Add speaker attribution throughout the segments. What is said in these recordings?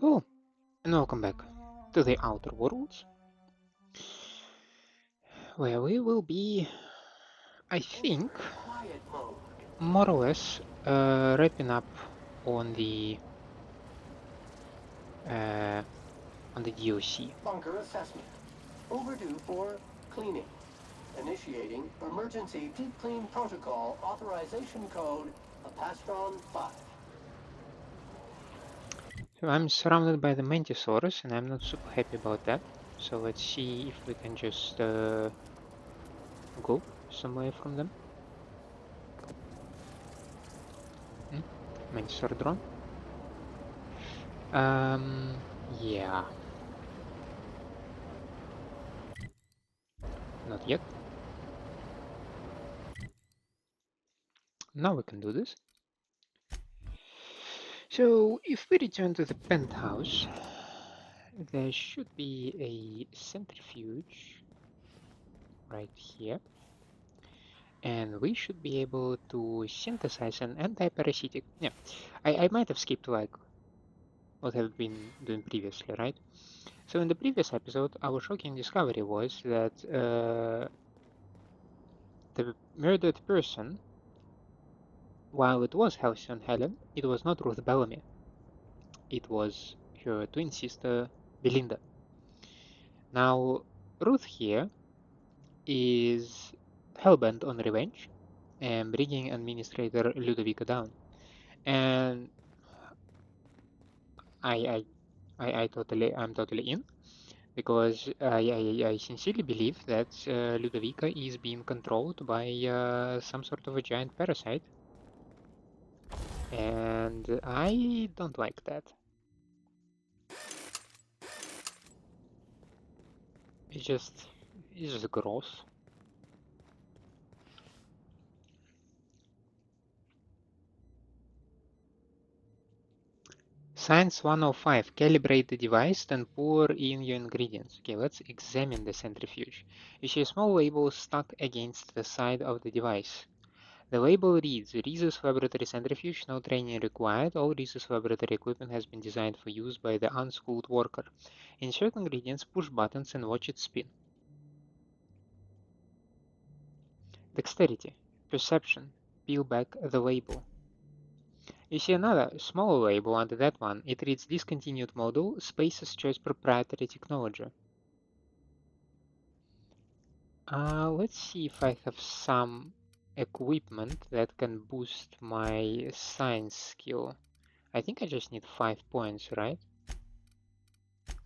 Speaker 1: Oh, and welcome back to the Outer Worlds, where we will be, I think, more or less wrapping up on the uh, DOC.
Speaker 2: Bunker assessment. Overdue for cleaning. Initiating emergency deep clean protocol authorization code Apastron 5.
Speaker 1: So I'm surrounded by the Mantisaurus, and I'm not super happy about that. So let's see if we can just go somewhere from them. Mantisaur drone. Yeah, not yet. Now we can do this. So if we return to the penthouse, there should be a centrifuge right here, and we should be able to synthesize an antiparasitic. Yeah, I might have skipped like what I've been doing previously, right? So in the previous episode, our shocking discovery was that the murdered person, while it was Halcyon Helen, it was not Ruth Bellamy. It was her twin sister Belinda. Now, Ruth here is hellbent on revenge and bringing Administrator Ludovico down. And I, I'm totally in because I sincerely believe that Ludovico is being controlled by some sort of a giant parasite, and I don't like that. It's just, it's just gross. Science 105. Calibrate the device, then pour in your ingredients. Okay, let's examine the centrifuge. You see a small label stuck against the side of the device. The label reads, Rhesus Laboratory Centrifuge, no training required. All Rhesus Laboratory equipment has been designed for use by the unschooled worker. Insert ingredients, push buttons, and watch it spin. Dexterity. Perception. Peel back the label. You see another, smaller label under that one. It reads Discontinued Model, Space's Choice Proprietary Technology. Let's see if I have some equipment that can boost my science skill. I think I just need 5 points, right?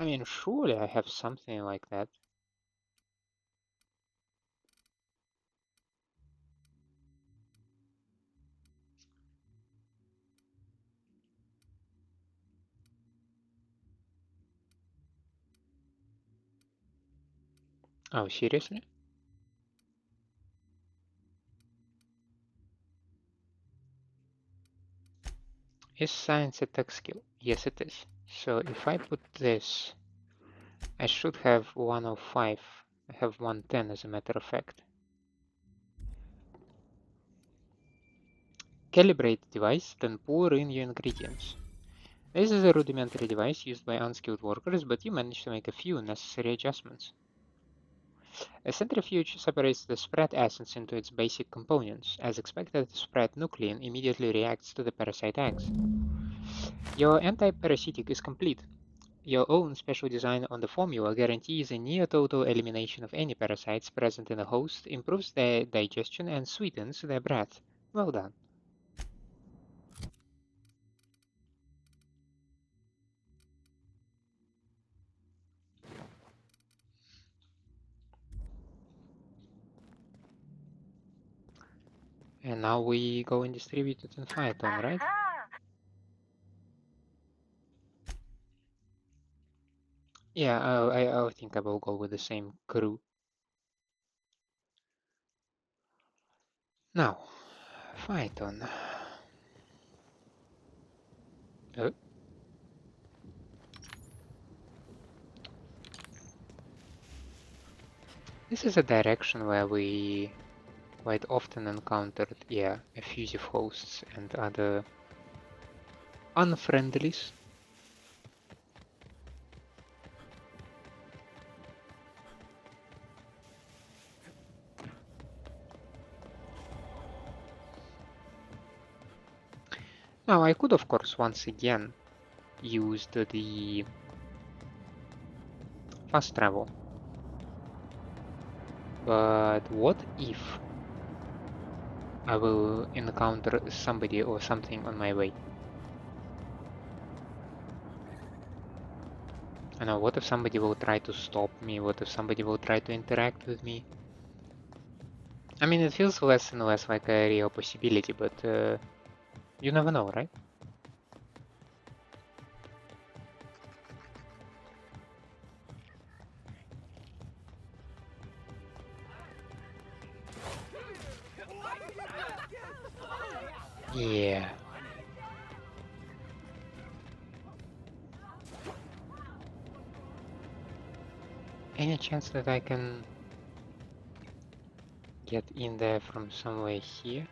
Speaker 1: I mean, surely I have something like that. Oh, seriously? Is science a tech skill? Yes, it is. So if I put this, I should have 105. I have 110 as a matter of fact. Calibrate the device, then pour in your ingredients. This is a rudimentary device used by unskilled workers, but you managed to make a few necessary adjustments. A centrifuge separates the spread essence into its basic components. As expected, the spread nuclein immediately reacts to the parasite eggs. Your antiparasitic is complete. Your own special design on the formula guarantees a near-total elimination of any parasites present in the host, improves their digestion, and sweetens their breath. Well done. And now we go and distribute it in Phaeton, right? Yeah, I think I will go with the same crew. Now, Phaeton. Uh, this is a direction where we quite often encountered, yeah, effusive hosts and other unfriendlies. Now I could of course once again use the fast travel. But what if I will encounter somebody or something on my way? I know, what if somebody will try to stop me? What if somebody will try to interact with me? I mean, it feels less and less like a real possibility, but you never know, right? Yeah. Any chance that I can get in there from somewhere here?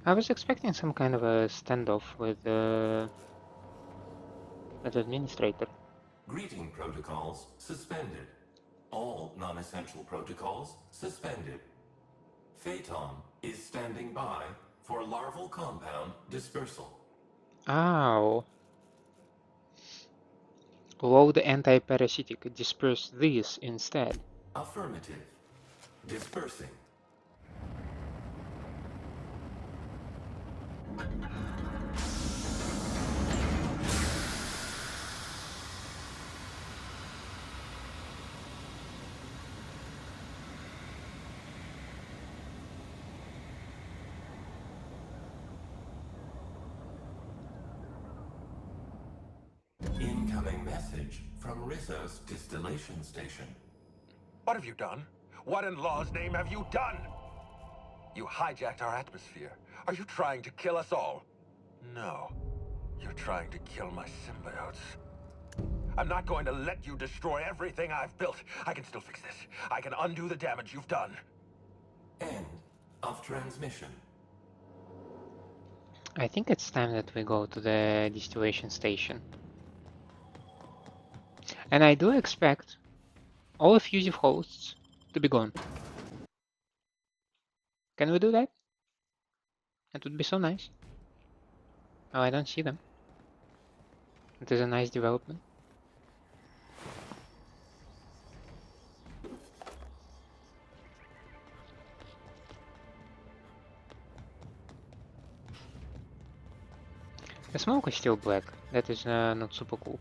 Speaker 1: I was expecting some kind of a standoff with the administrator.
Speaker 3: Greeting protocols suspended. All non-essential protocols suspended. Phaeton is standing by for larval compound dispersal.
Speaker 1: Ow. Load antiparasitic. Disperse this instead.
Speaker 3: Affirmative. Dispersing. Incoming message from Rizzo's distillation station.
Speaker 4: What have you done? What in law's name have you done? You hijacked our atmosphere. Are you trying to kill us all? No. You're trying to kill my symbiotes. I'm not going to let you destroy everything I've built. I can still fix this. I can undo the damage you've done.
Speaker 3: End of transmission.
Speaker 1: I think it's time that we go to the distillation station. And I do expect all effusive hosts to be gone. Can we do that? That would be so nice. Oh, I don't see them. It is a nice development. The smoke is still black. That is not super cool.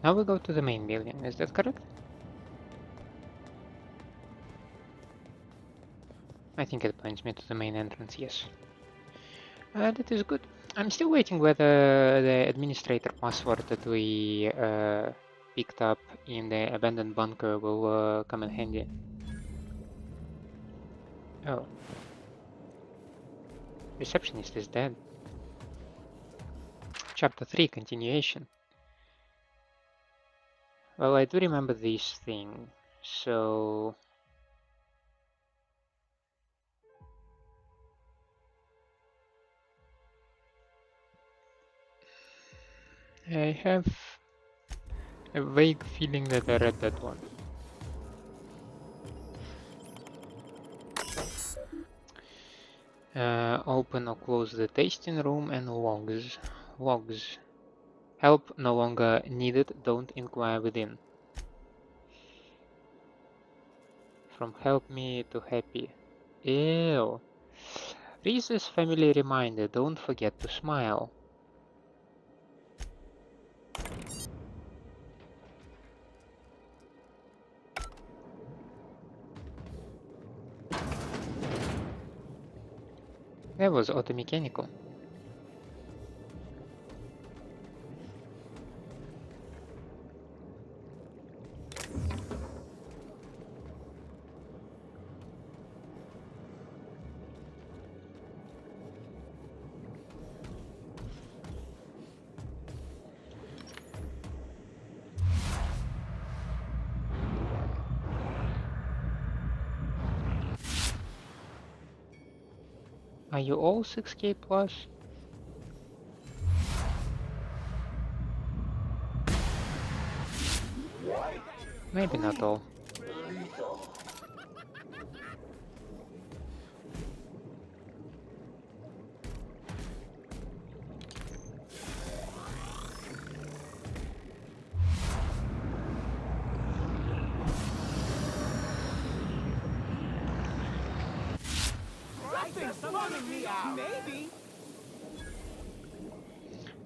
Speaker 1: Now, we go to the main building. Is that correct? I think it points me to the main entrance, yes. That is good. I'm still waiting whether the administrator password that we picked up in the abandoned bunker will come in handy. Oh. Receptionist is dead. Chapter 3, continuation. Well, I do remember this thing, so... I have a vague feeling that I read that one. Open or close the tasting room and logs. Logs. Help no longer needed, don't inquire within. From help me to happy. Ew. Reese's family reminder, don't forget to smile. That was auto-mechanical. Are you all 6K plus? Maybe not all.
Speaker 2: Lethal.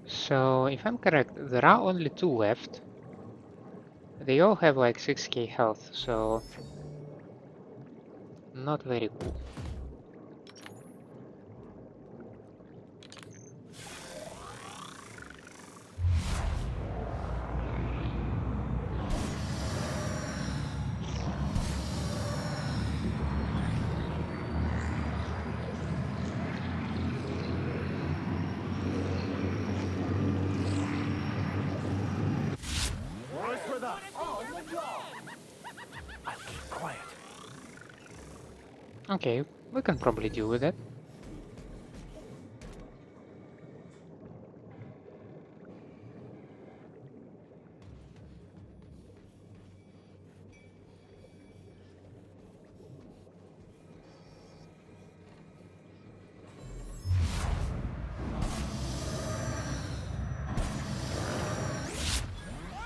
Speaker 1: So, if I'm correct, there are only 2 left. They all have like 6K health, so not very cool.
Speaker 4: I'll keep quiet.
Speaker 1: Okay, we can probably deal with it.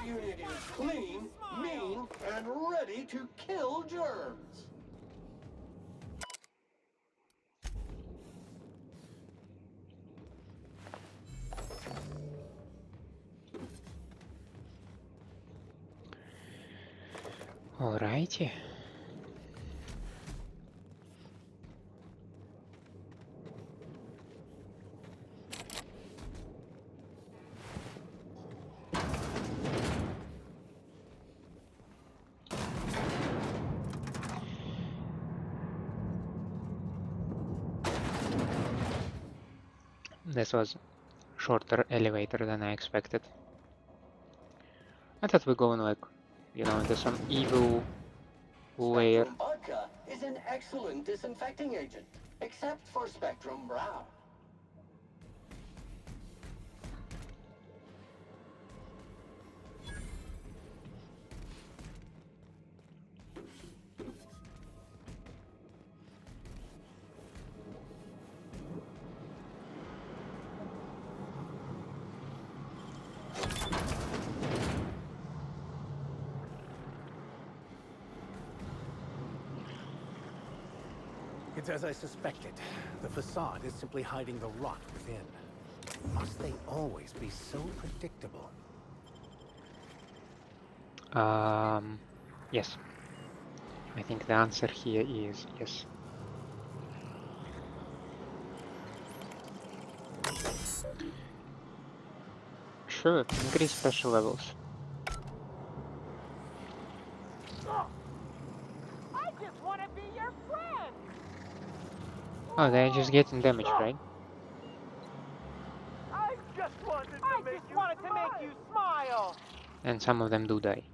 Speaker 2: Unit is clean, mean, and ready to kill germs.
Speaker 1: Alrighty. This was shorter elevator than I expected. I thought we're going like, you know, into some evil layer.
Speaker 2: Spectrum vodka is an excellent disinfecting agent, except for Spectrum Brown.
Speaker 5: It's as I suspected. The facade is simply hiding the rot within. Must they always be so predictable?
Speaker 1: Yes. I think the answer here is yes. Sure, increase special levels.
Speaker 6: I just want to be your friend.
Speaker 1: Oh, they're just getting damaged, right?
Speaker 6: I just wanted to make you smile.
Speaker 1: And some of them do die.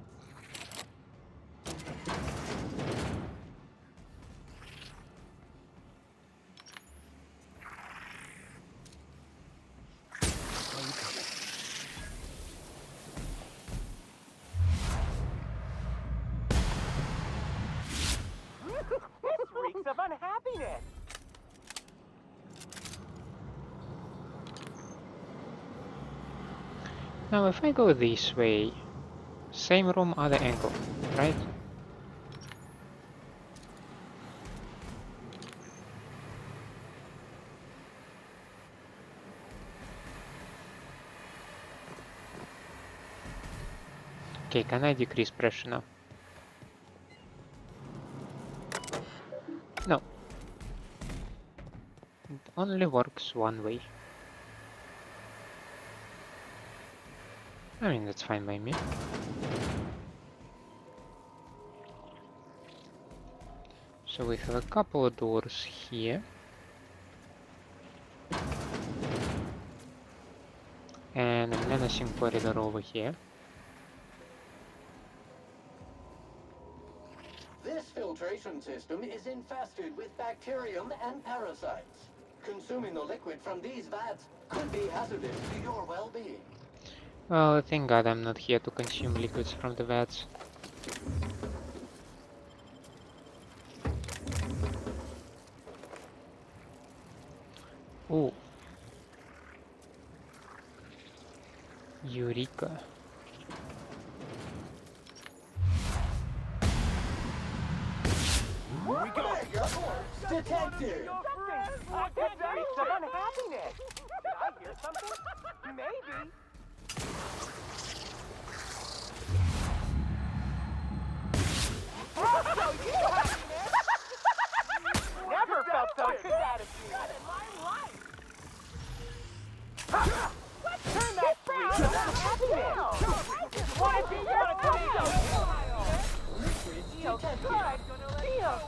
Speaker 6: This reeks of unhappiness.
Speaker 1: Now if I go this way, same room, other angle, right? Okay, can I decrease pressure now? No. It only works one way. I mean, that's fine by me. So we have a couple of doors here. And a menacing corridor over here.
Speaker 2: This filtration system is infested with bacterium and parasites. Consuming the liquid from these vats could be hazardous to your well-being.
Speaker 1: Well, thank God I'm not here to consume liquids from the vats. Ooh. Eureka.
Speaker 2: Detective!
Speaker 6: A case of unhappiness. Did I hear something? Maybe. I'll show you happiness. Never felt so good out of you. Turn that frown into happiness. Want to be your friend? Feels good. Feels.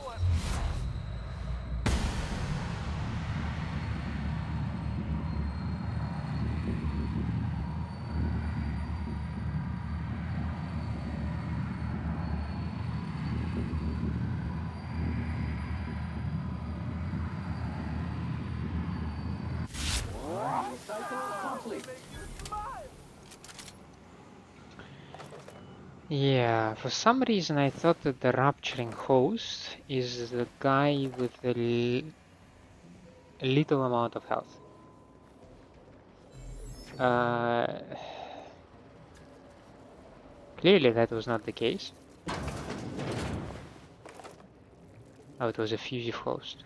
Speaker 1: Yeah, for some reason I thought that the rapturing host is the guy with a little amount of health. Clearly that was not the case. Oh, it was a fugitive host.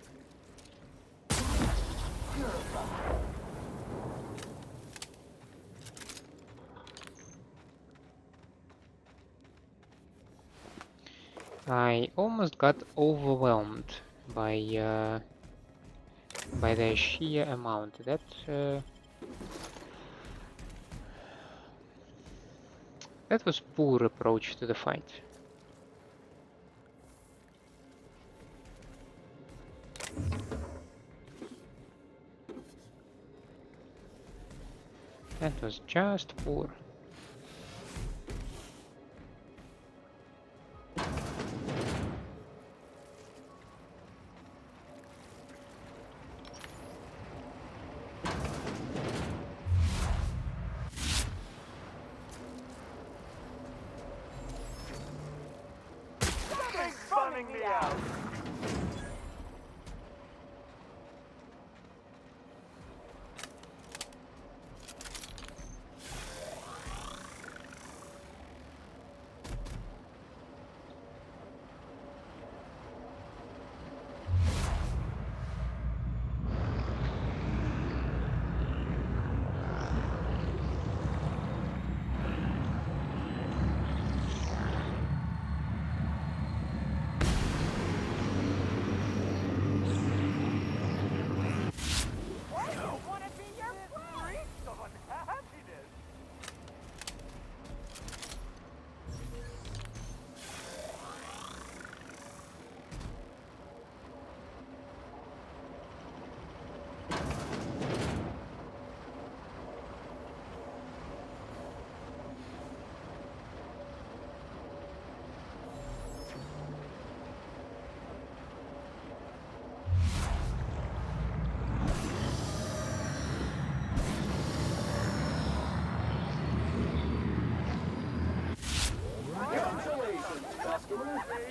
Speaker 1: I almost got overwhelmed by the sheer amount. That was poor approach to the fight. That was just poor.
Speaker 6: Bumming me out.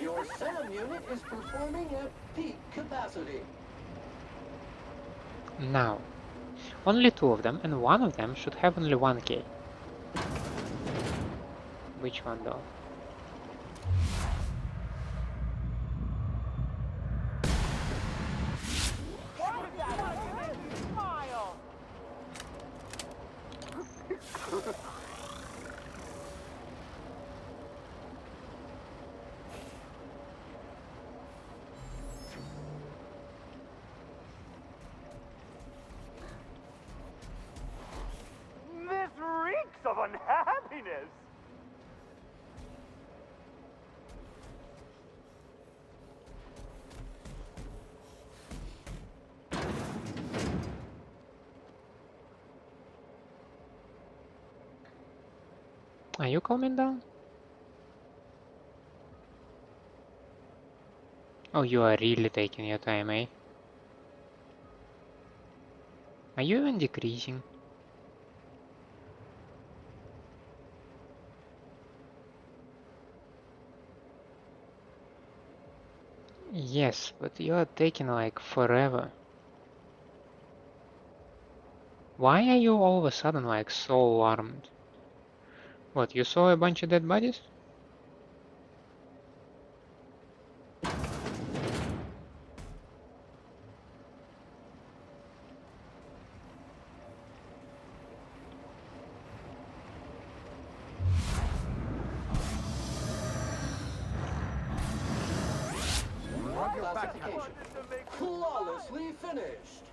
Speaker 2: Your SAM unit is performing at peak capacity.
Speaker 1: Now, only two of them, and one of them should have only 1K. Which one though?
Speaker 6: What is that? Smile. This reeks of unhappiness.
Speaker 1: Are you calming down? Oh, you are really taking your time, eh? Are you even decreasing? Yes, but you are taking like forever. Why are you all of a sudden like so alarmed? What, you saw a bunch of dead bodies?
Speaker 2: Classification. Flawlessly finished.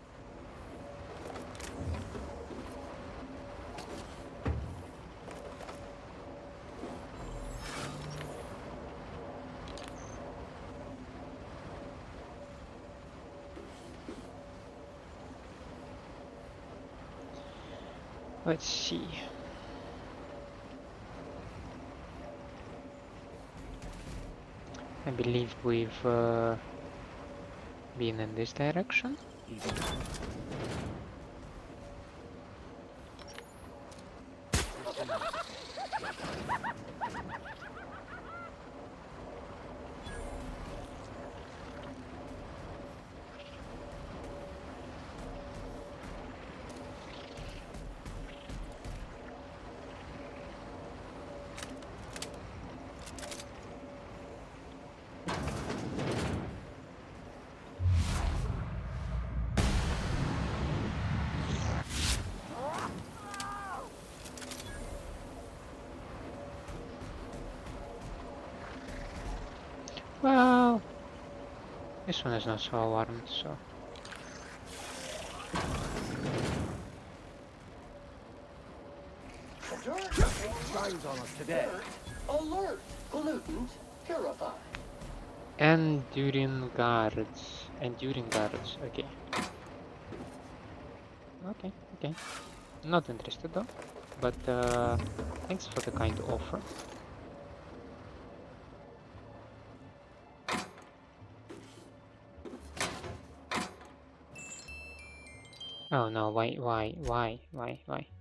Speaker 1: Let's see. I believe we've been in this direction. Well, this one is not so alarmed, so.
Speaker 5: Shines on us today.
Speaker 2: Alert! Pollutant purified.
Speaker 1: Enduring guards. Enduring guards, okay. Okay. Not interested though. But thanks for the kind offer. Oh no, why?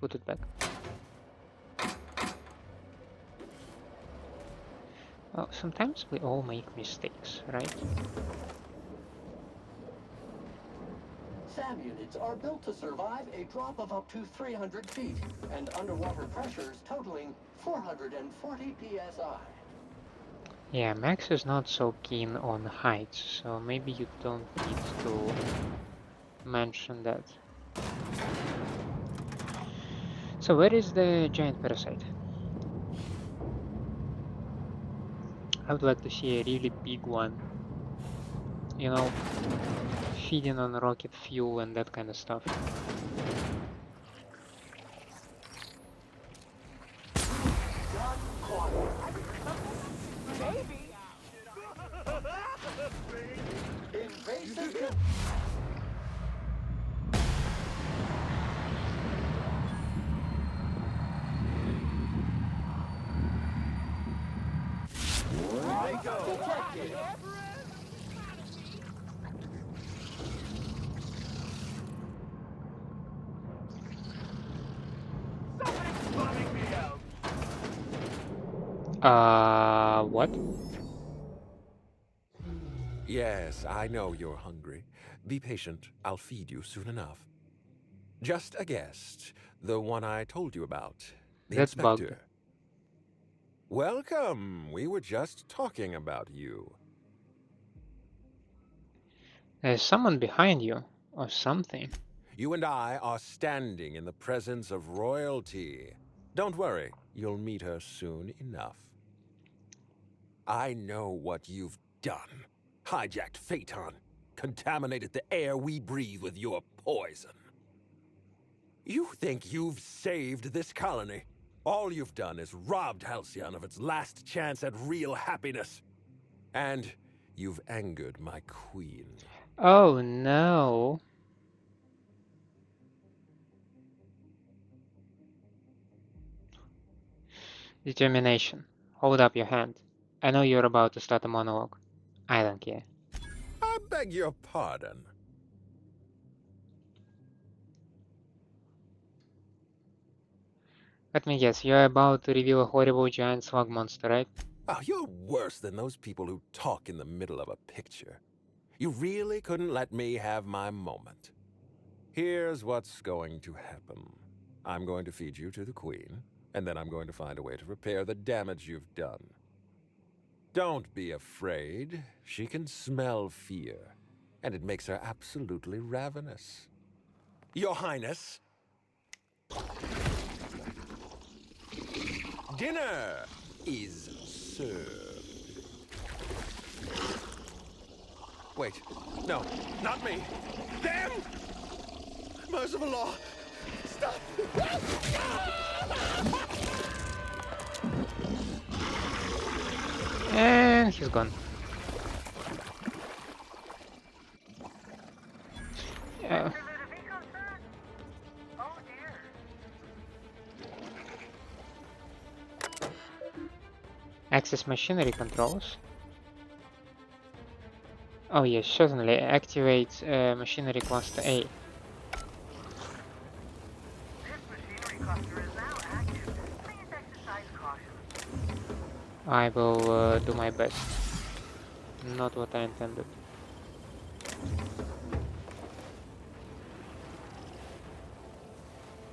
Speaker 1: Put it back. Well, sometimes we all make mistakes, right?
Speaker 2: SAM units are built to survive a drop of up to 300 feet and underwater pressures totaling 440 psi.
Speaker 1: Yeah, Max is not so keen on heights, so maybe you don't need to mention that. So where is the giant parasite? I would like to see a really big one. You know, feeding on rocket fuel and that kind of stuff.
Speaker 6: Maybe.
Speaker 2: Invasive. Detected.
Speaker 6: Something's bumming me out.
Speaker 1: What?
Speaker 4: Yes, I know you're hungry. Be patient. I'll feed you soon enough. Just a guest. The one I told you about. The
Speaker 1: That's bugged.
Speaker 4: inspector. Welcome. We were just talking about you.
Speaker 1: There's someone behind you, or something.
Speaker 4: You and I are standing in the presence of royalty. Don't worry, you'll meet her soon enough. I know what you've done. Hijacked Phaeton. Contaminated the air we breathe with your poison. You think you've saved this colony? All you've done is robbed Halcyon of its last chance at real happiness. And you've angered my queen.
Speaker 1: Oh no. Determination. Hold up your hand. I know you're about to start a monologue. I don't care.
Speaker 4: I beg your pardon.
Speaker 1: Let me guess, you're about to reveal a horrible giant slug monster, right?
Speaker 4: Oh, you're worse than those people who talk in the middle of a picture. You really couldn't let me have my moment. Here's what's going to happen. I'm going to feed you to the queen, and then I'm going to find a way to repair the damage you've done. Don't be afraid. She can smell fear, and it makes her absolutely ravenous. Your Highness, dinner is served. Wait, no, not me. Damn! Merciful law! Stop!
Speaker 1: And he's gone. Yeah.
Speaker 6: Ludovico, sir? Oh dear.
Speaker 1: Access machinery controls. Oh yes, certainly. Activate machinery cluster A.
Speaker 6: This machinery cluster is now active. Please exercise caution.
Speaker 1: I will do my best. Not what I intended.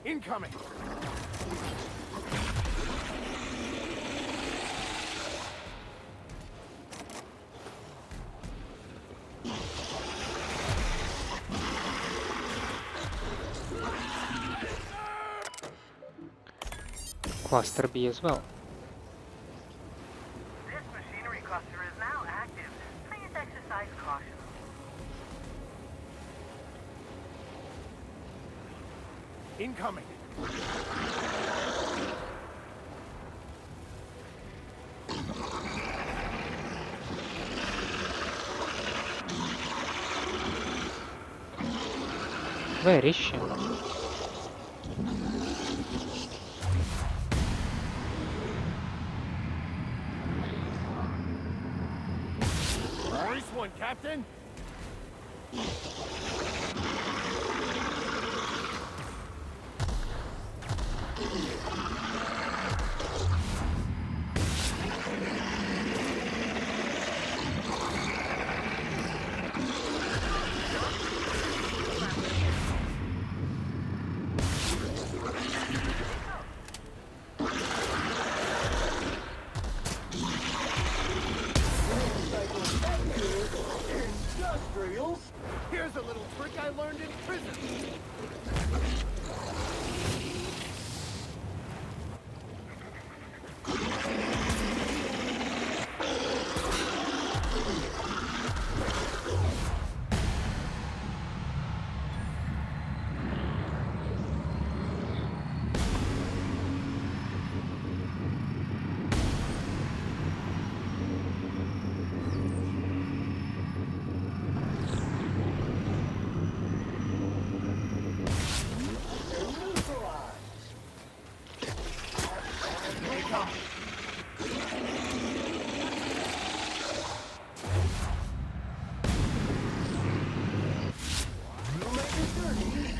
Speaker 5: Incoming!
Speaker 1: Cluster B as well.
Speaker 6: This machinery cluster is now active. Please exercise caution.
Speaker 5: Incoming!
Speaker 1: Where is she?
Speaker 5: Nice one, Captain!
Speaker 2: Industrials?
Speaker 5: Here's a little trick I learned in prison!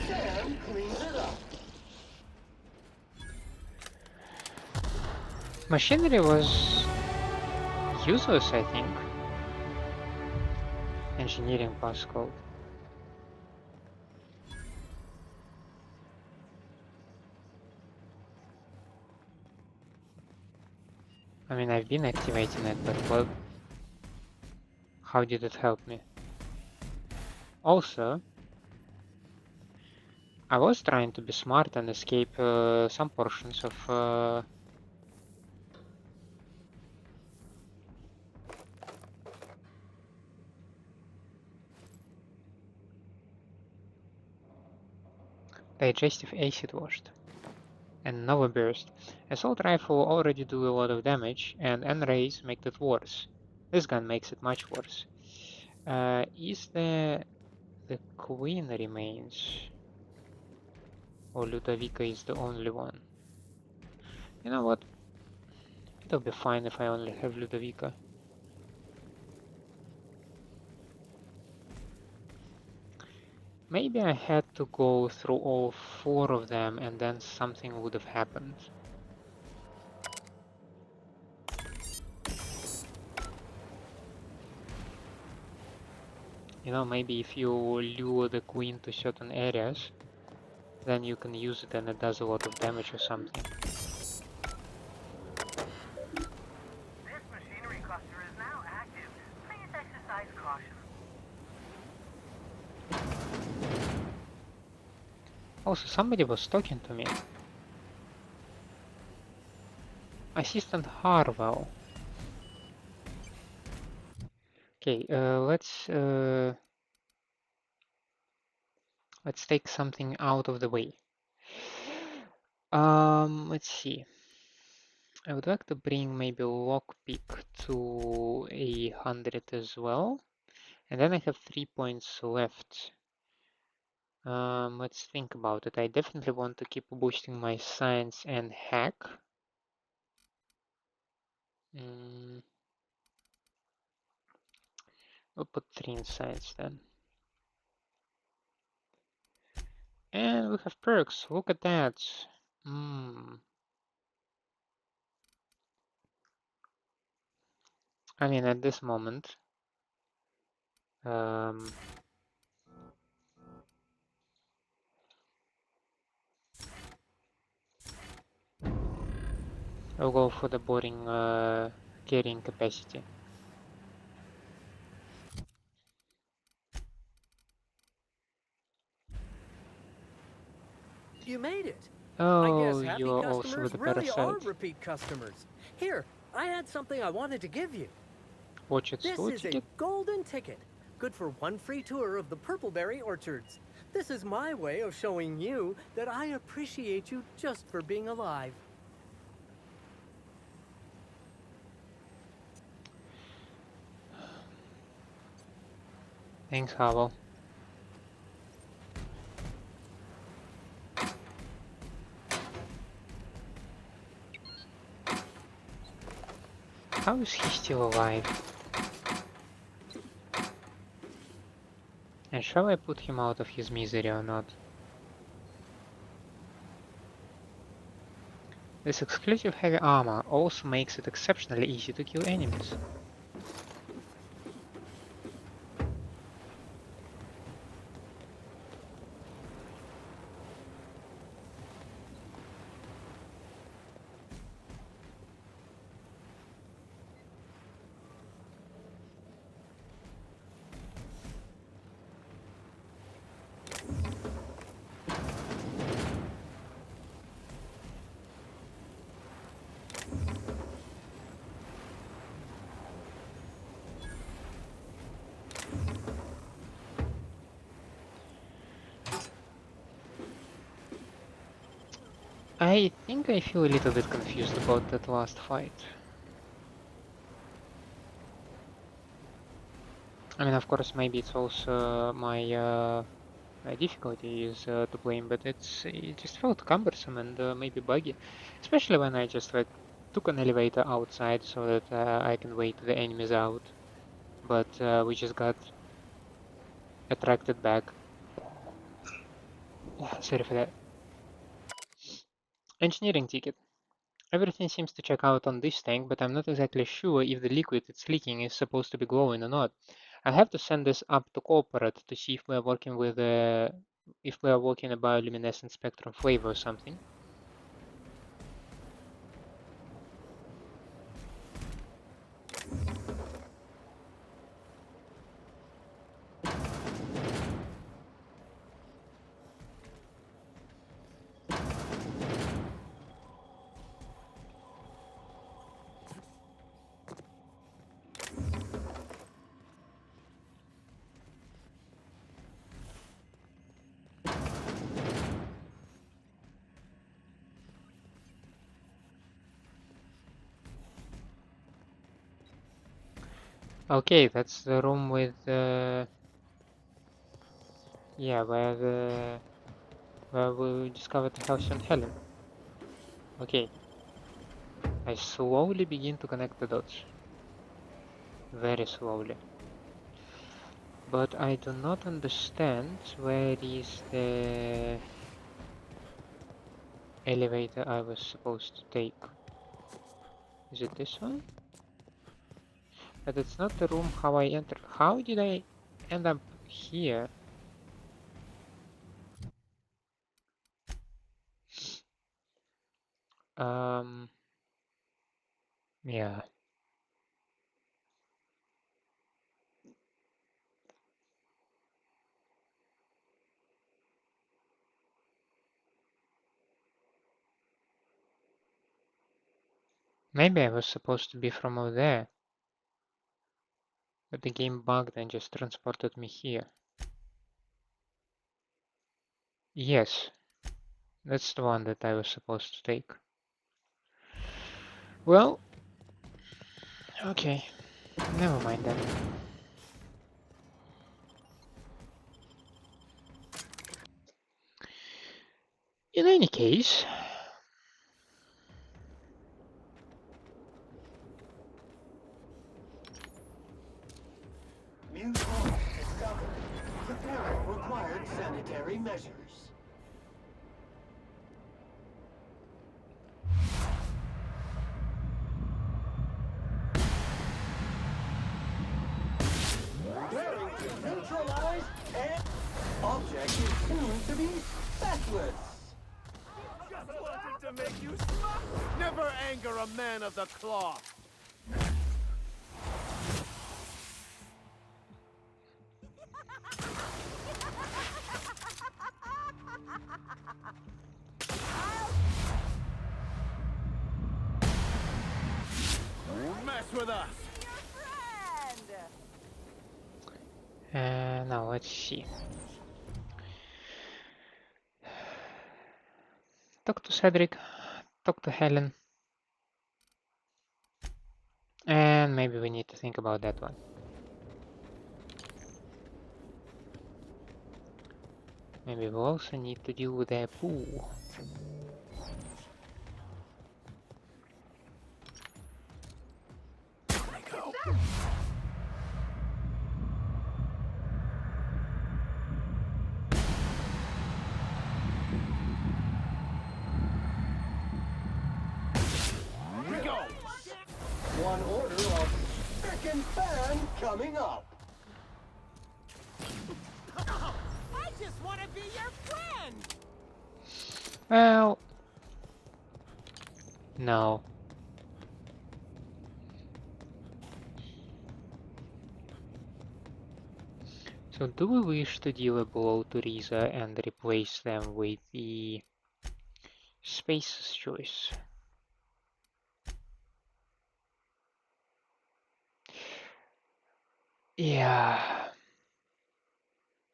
Speaker 2: Sam cleans it up.
Speaker 1: Machinery was useless, I think. Engineering passcode. I mean, I've been activating it, but what? How did it help me? Also, I was trying to be smart and escape some portions of digestive acid washed. And Nova Burst. Assault rifle already do a lot of damage, and N-rays make it worse. This gun makes it much worse. Is the Queen remains? Or Ludovico is the only one? You know what? It'll be fine if I only have Ludovico. Maybe I had to go through all 4 of them and then something would have happened. You know, maybe if you lure the Queen to certain areas, then you can use it and it does a lot of damage or something.
Speaker 6: This machinery cluster is now active. Please exercise caution.
Speaker 1: Also, somebody was talking to me. Assistant Harwell. Okay, let's take something out of the way. Let's see. I would like to bring maybe lockpick to 100 as well. And then I have 3 points left. Let's think about it. I definitely want to keep boosting my science and hack. We'll put 3 in science then. And we have perks. Look at that. I mean, at this moment, I'll go for the boarding carrying capacity.
Speaker 7: You made it. I
Speaker 1: Oh,
Speaker 7: guess happy
Speaker 1: you're also
Speaker 7: customers
Speaker 1: the
Speaker 7: really are
Speaker 1: parasite.
Speaker 7: repeat customers. Here, I had something I wanted to give you.
Speaker 1: Watch it
Speaker 7: This
Speaker 1: store
Speaker 7: is a
Speaker 1: ticket.
Speaker 7: golden ticket, good for 1 free tour of the Purpleberry Orchards. This is my way of showing you that I appreciate you just for being alive.
Speaker 1: Thanks, Harwell. How is he still alive? And shall I put him out of his misery or not? This exclusive heavy armor also makes it exceptionally easy to kill enemies. I think I feel a little bit confused about that last fight. I mean, of course, maybe it's also my difficulty is to blame, but it just felt cumbersome and maybe buggy, especially when I just like took an elevator outside so that I can wait the enemies out, but we just got attracted back. Sorry for that. Engineering ticket. Everything seems to check out on this tank, but I'm not exactly sure if the liquid it's leaking is supposed to be glowing or not. I'll have to send this up to corporate to see if we're working with a bioluminescent spectrum flavor or something. Okay, that's the room with yeah, where we discovered the house on Helen. Okay, I slowly begin to connect the dots. Very slowly. But I do not understand where is the elevator I was supposed to take. Is it this one? But it's not the room how I entered. How did I end up here? Yeah. Maybe I was supposed to be from over there. But the game bugged and just transported me here. Yes, that's the one that I was supposed to take. Well, okay. Never mind then. In any case,
Speaker 2: New cause discovered. Preparing required sanitary measures. Preparing to neutralize and object is soon to be specialist.
Speaker 5: Just wanted to make you smile. Never anger a man of the cloth. Mess with us.
Speaker 1: now let's see. Talk to Sedrick, talk to Helen. And maybe we need to think about that one. Maybe we also need to deal with their pool.
Speaker 2: One order of frickin' fan coming up.
Speaker 6: I just want to be your friend.
Speaker 1: Well, no. So do we wish to deal a blow to Riza and replace them with the Space's choice? Yeah.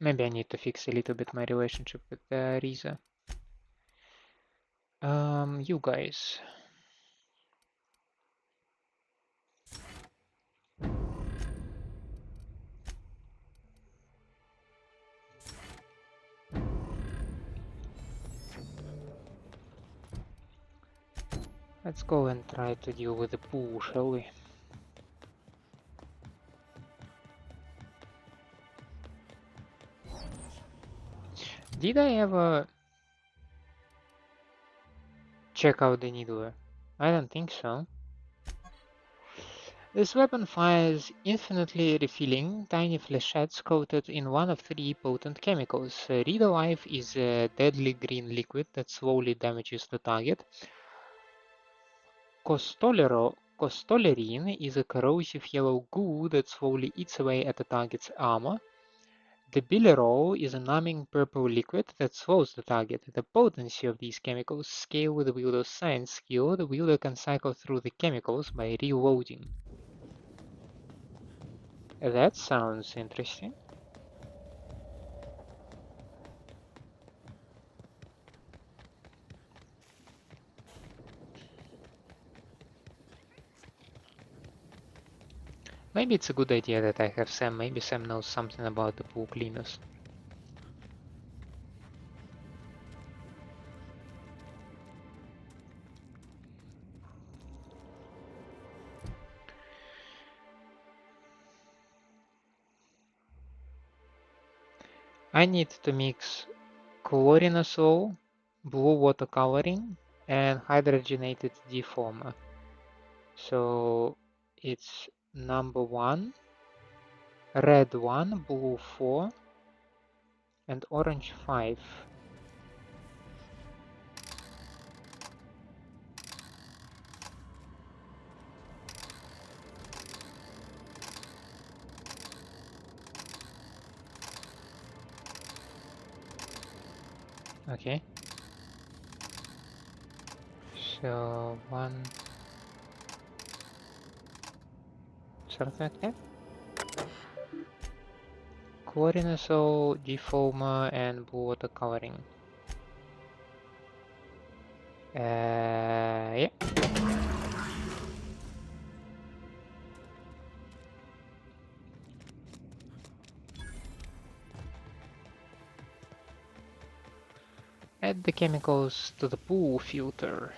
Speaker 1: Maybe I need to fix a little bit my relationship with Riza. You guys. Let's go and try to deal with the pool, shall we? Did I ever check out the needler? I don't think so. This weapon fires infinitely refilling tiny flechettes coated in one of three potent chemicals. Read-Alive is a deadly green liquid that slowly damages the target. Costolerine is a corrosive yellow goo that slowly eats away at the target's armor. The Bilirol is a numbing purple liquid that slows the target. The potency of these chemicals scale with the wielder's science skill. The wielder can cycle through the chemicals by reloading. That sounds interesting. Maybe it's a good idea that I have Sam. Maybe Sam knows something about the pool cleaners. I need to mix chlorinazole, blue water coloring, and hydrogenated defoamer. So it's number 1, red 1, blue 4, and orange 5. Okay. So 1, something like that. Chlorinazole, defoamer, and blue water coloring. Yeah. Add the chemicals to the pool filter.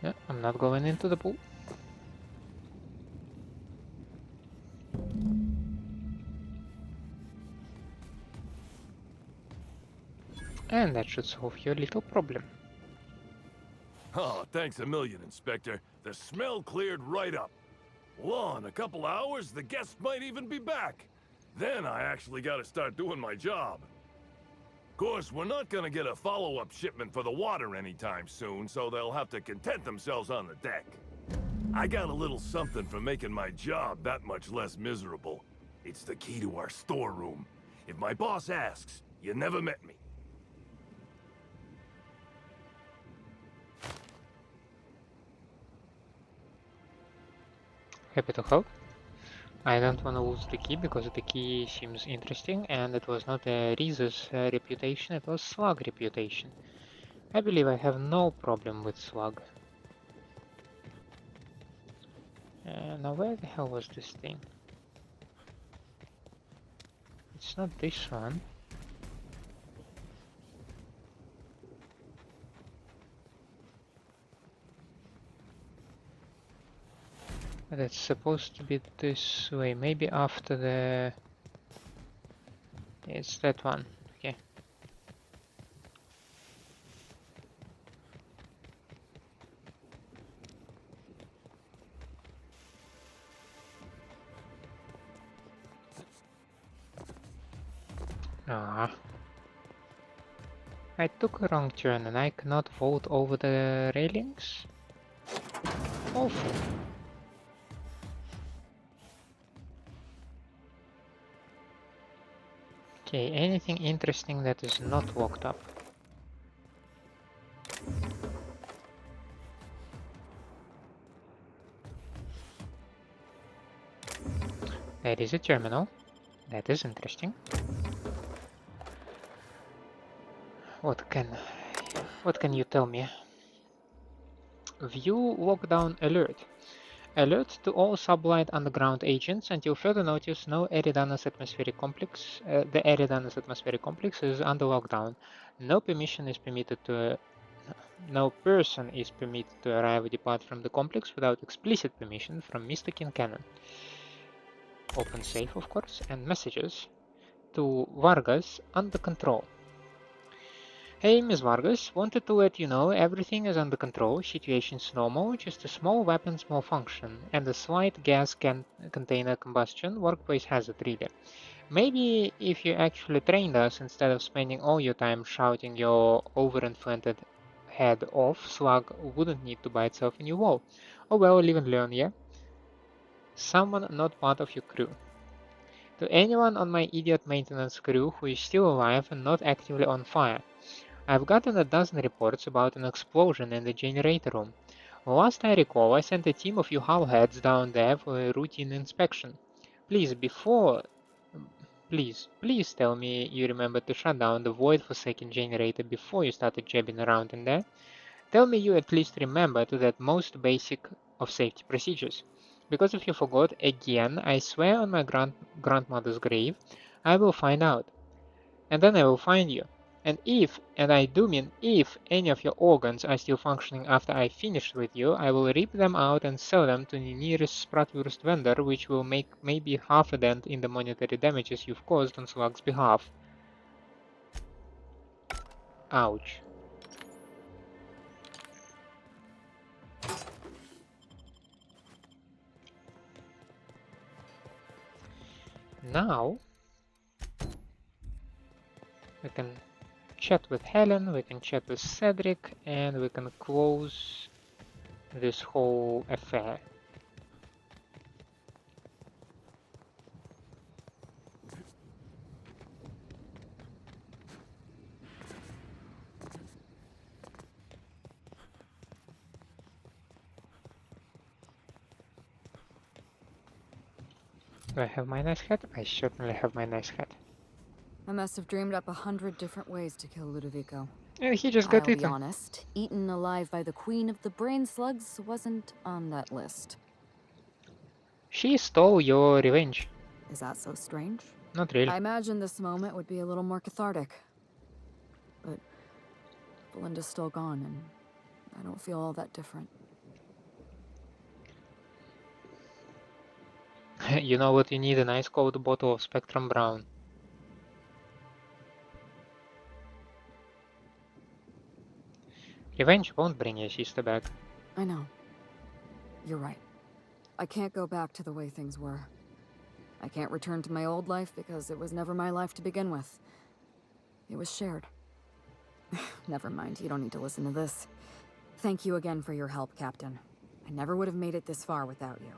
Speaker 1: Yeah, I'm not going into the pool. And that should solve your little problem.
Speaker 8: Oh, thanks a million, Inspector. The smell cleared right up. Well, in a couple hours, the guests might even be back. Then I actually gotta start doing my job. Of course, we're not gonna get a follow-up shipment for the water anytime soon, so they'll have to content themselves on the deck. I got a little something for making my job that much less miserable. It's the key to our storeroom. If my boss asks, you never met me.
Speaker 1: Happy to help. I don't want to lose the key because the key seems interesting, and it was not a Riza's reputation, it was Slug reputation. I believe I have no problem with Slug. Now where the hell was this thing? It's not this one. But it's supposed to be this way, maybe after the... It's that one, okay. Ah. I took a wrong turn and I cannot vault over the railings? Awful. Okay, anything interesting that is not locked up? There is a terminal. That is interesting. What can you tell me? View lockdown alert. Alert to all sublight underground agents until further notice. No Eridanos atmospheric complex. The Eridanos atmospheric complex is under lockdown. No person is permitted to arrive or depart from the complex without explicit permission from Mr. Kincannon. Open safe, of course, and messages to Vargas under control. Hey, Ms. Vargas, wanted to let you know everything is under control, situation's normal, just a small weapons malfunction, and a slight gas container combustion, workplace hazard really. Maybe if you actually trained us instead of spending all your time shouting your overinflated head off, Slug wouldn't need to buy itself a new wall. Oh well, live and learn, yeah? Someone not part of your crew. To anyone on my idiot maintenance crew who is still alive and not actively on fire. I've gotten a dozen reports about an explosion in the generator room. Last I recall, I sent a team of you howheads down there for a routine inspection. Please, please tell me you remembered to shut down the void-forsaken generator before you started jabbing around in there. Tell me you at least remember to that most basic of safety procedures. Because if you forgot again, I swear on my grandmother's grave, I will find out. And then I will find you. And if, and I do mean if, any of your organs are still functioning after I finish with you, I will rip them out and sell them to the nearest Spratwurst vendor, which will make maybe half a dent in the monetary damages you've caused on Slug's behalf. Ouch. Now, we can chat with Helen, we can chat with Sedrick, and we can close this whole affair. Do I have my nice hat? I certainly have my nice hat.
Speaker 9: I must have dreamed up 100 different ways to kill Ludovico.
Speaker 1: And he just got
Speaker 9: I'll be
Speaker 1: eaten.
Speaker 9: honest, eaten alive by the queen of the brain slugs wasn't on that list.
Speaker 1: She stole your revenge.
Speaker 9: Is that so strange?
Speaker 1: Not really.
Speaker 9: I imagine this moment would be a little more cathartic. But Belinda's still gone, and I don't feel all that different.
Speaker 1: You know what you need? A nice cold bottle of Spectrum Brown. Revenge won't bring your sister back.
Speaker 9: I know. You're right. I can't go back to the way things were. I can't return to my old life because it was never my life to begin with. It was shared. Never mind, you don't need to listen to this. Thank you again for your help, Captain. I never would have made it this far without you.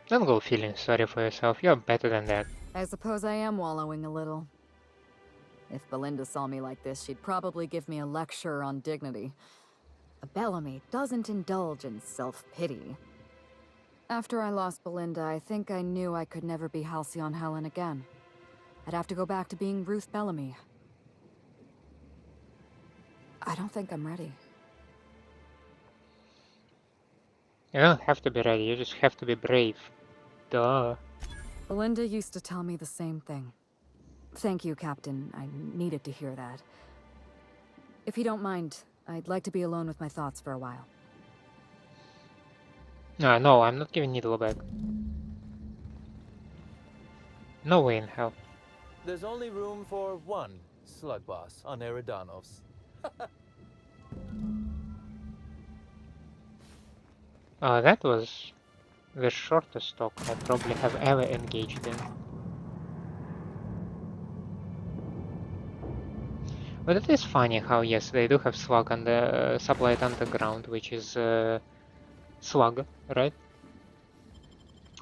Speaker 1: Don't go feeling sorry for yourself. You're better than that.
Speaker 9: I suppose I am wallowing a little. If Belinda saw me like this, she'd probably give me a lecture on dignity. A Bellamy doesn't indulge in self-pity. After I lost Belinda, I think I knew I could never be Halcyon Helen again. I'd have to go back to being Ruth Bellamy. I don't think I'm ready.
Speaker 1: You don't have to be ready. You just have to be brave. Duh.
Speaker 9: Belinda used to tell me the same thing. Thank you, Captain. I needed to hear that. If you don't mind, I'd like to be alone with my thoughts for a while.
Speaker 1: No, I'm not giving Needle back. No way in hell.
Speaker 10: There's only room for one slug boss on Eridanos.
Speaker 1: That was the shortest talk I probably have ever engaged in. But it is funny how, yes, they do have slug on the sublight underground, which is slug, right?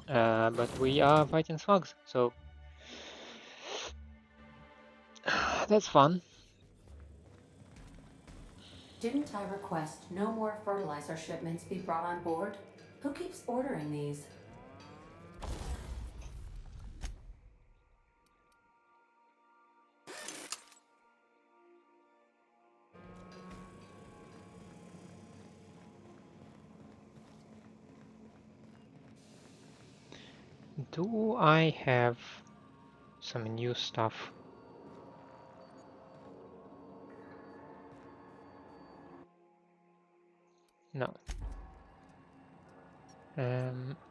Speaker 1: But we are fighting slugs, so that's fun.
Speaker 11: Didn't I request no more fertilizer shipments be brought on board? Who keeps ordering these?
Speaker 1: Do I have some new stuff? No.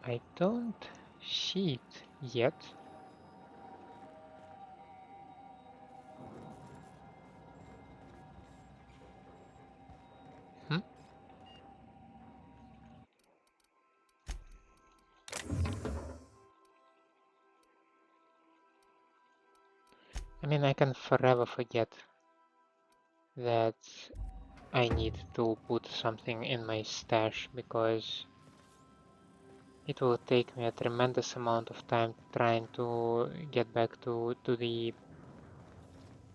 Speaker 1: I don't see it yet. I mean, I can forever forget that I need to put something in my stash because it will take me a tremendous amount of time trying to get back to the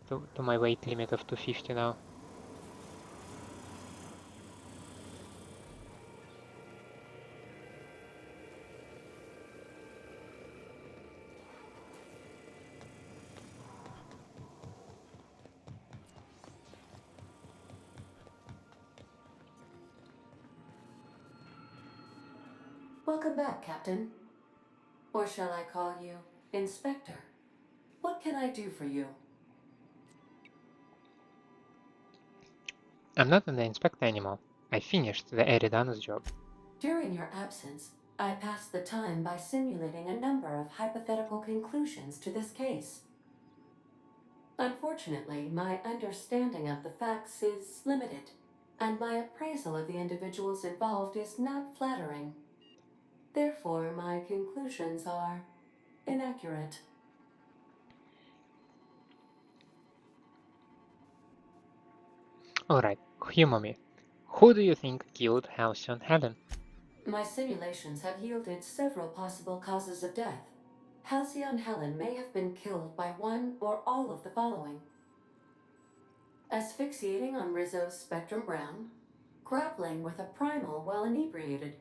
Speaker 1: to my weight limit of 250 now.
Speaker 11: Welcome back, Captain. Or shall I call you Inspector? What can I do for you?
Speaker 1: I'm not an inspector anymore. I finished the Eridanos job.
Speaker 11: During your absence, I passed the time by simulating a number of hypothetical conclusions to this case. Unfortunately, my understanding of the facts is limited, and my appraisal of the individuals involved is not flattering. Therefore, my conclusions are inaccurate.
Speaker 1: Alright, humor me. Who do you think killed Halcyon Helen?
Speaker 11: My simulations have yielded several possible causes of death. Halcyon Helen may have been killed by one or all of the following: asphyxiating on Rizzo's Spectrum Brown, grappling with a primal while inebriated,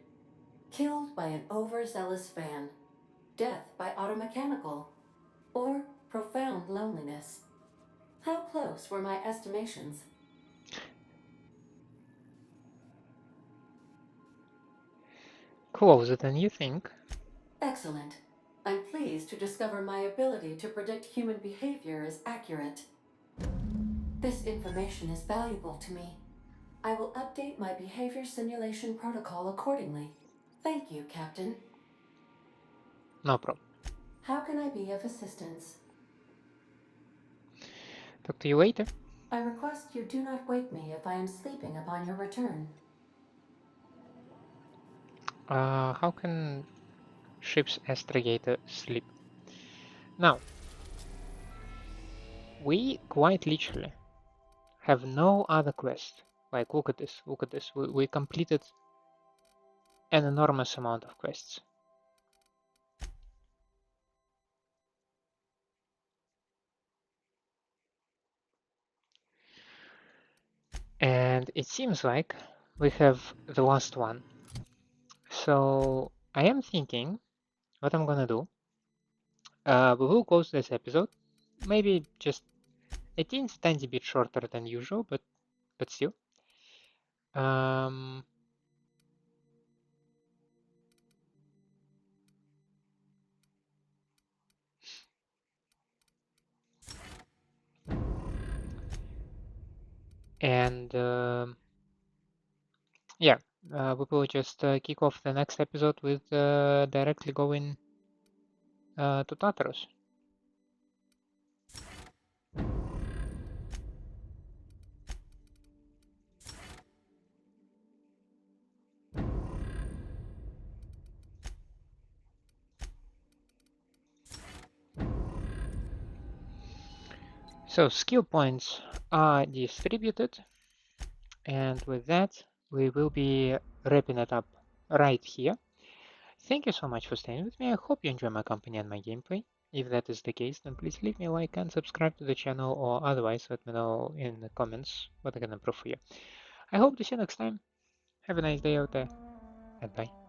Speaker 11: killed by an overzealous fan, death by automechanical, or profound loneliness. How close were my estimations?
Speaker 1: Closer than you think.
Speaker 11: Excellent. I'm pleased to discover my ability to predict human behavior is accurate. This information is valuable to me. I will update my behavior simulation protocol accordingly. Thank you, Captain.
Speaker 1: No problem.
Speaker 11: How can I be of assistance?
Speaker 1: Talk to you later.
Speaker 11: I request you do not wake me if I am sleeping upon your return.
Speaker 1: How can ship's astrogator sleep? Now, we quite literally have no other quest. Like, look at this, look at this. We completed an enormous amount of quests. And it seems like we have the last one. So I am thinking what I'm gonna do. We will close this episode. Maybe just a tiny bit shorter than usual, but still. And yeah, we will just kick off the next episode with directly going to Tartarus. So skill points are distributed, and with that we will be wrapping it up right here. Thank you so much for staying with me. I hope you enjoy my company and my gameplay. If that is the case, then please leave me a like and subscribe to the channel, or otherwise let me know in the comments what I can improve for you. I hope to see you next time. Have a nice day out there, and bye.